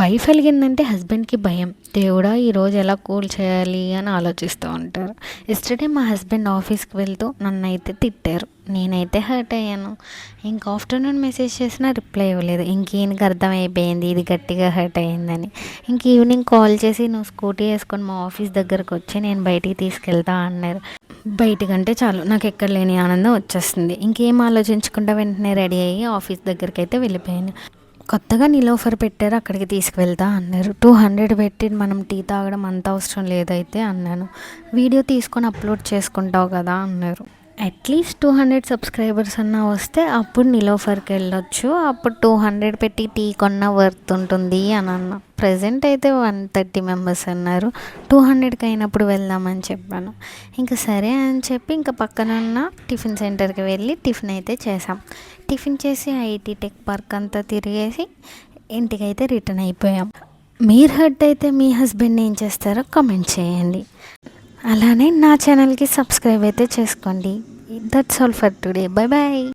Wife వెలిగిందంటే హస్బెండ్కి భయం. దేవుడా ఈరోజు ఎలా కూల్ చేయాలి అని ఆలోచిస్తూ ఉంటారు. ఎస్టర్డే మా హస్బెండ్ ఆఫీస్కి వెళ్తూ నన్నైతే తిట్టారు. నేనైతే హర్ట్ అయ్యాను. ఇంక ఆఫ్టర్నూన్ మెసేజ్ చేసినా రిప్లై ఇవ్వలేదు. ఈయనకి అర్థమైపోయింది ఇది గట్టిగా హర్ట్ అయ్యిందని. ఇంక ఈవినింగ్ కాల్ చేసి నువ్వు స్కూటీ వేసుకొని మా ఆఫీస్ దగ్గరకు వచ్చి నేను బయటికి తీసుకెళ్తా అన్నారు. బయటికంటే చాలు నాకు ఎక్కడ లేని ఆనందం వచ్చేస్తుంది. ఇంకేం ఆలోచించకుండా వెంటనే రెడీ అయ్యి ఆఫీస్ దగ్గరికి అయితే వెళ్ళిపోయాను. కొత్తగా నిలోఫర్ పెట్టారు అక్కడికి తీసుకువెళ్తా అన్నారు. 200 పెట్టి మనం టీ తాగడం అంత అవసరం లేదైతే అన్నాను. వీడియో తీసుకొని అప్లోడ్ చేసుకుంటావు కదా అన్నారు. అట్లీస్ట్ 200 సబ్స్క్రైబర్స్ అన్నా వస్తే అప్పుడు నిలోఫర్కి వెళ్ళొచ్చు, అప్పుడు 200 పెట్టి టీ కొన్నా వర్త్ ఉంటుంది అని అన్నా. ప్రజెంట్ అయితే 130 మెంబర్స్ అన్నారు. 200కి అయినప్పుడు వెళ్దామని చెప్పాను. ఇంకా సరే అని చెప్పి ఇంకా పక్కన ఉన్న టిఫిన్ సెంటర్కి వెళ్ళి టిఫిన్ అయితే చేసాం. టిఫిన్ చేసి ఐటీ టెక్ పార్క్ అంతా తిరిగేసి ఇంటికైతే రిటర్న్ అయిపోయాం. మీరు హర్ట్ అయితే మీ హస్బెండ్ ఏం చేస్తారో కామెంట్ చేయండి. అలానే నా ఛానల్కి సబ్స్క్రైబ్ అయితే చేసుకోండి. That's all for today. Bye bye.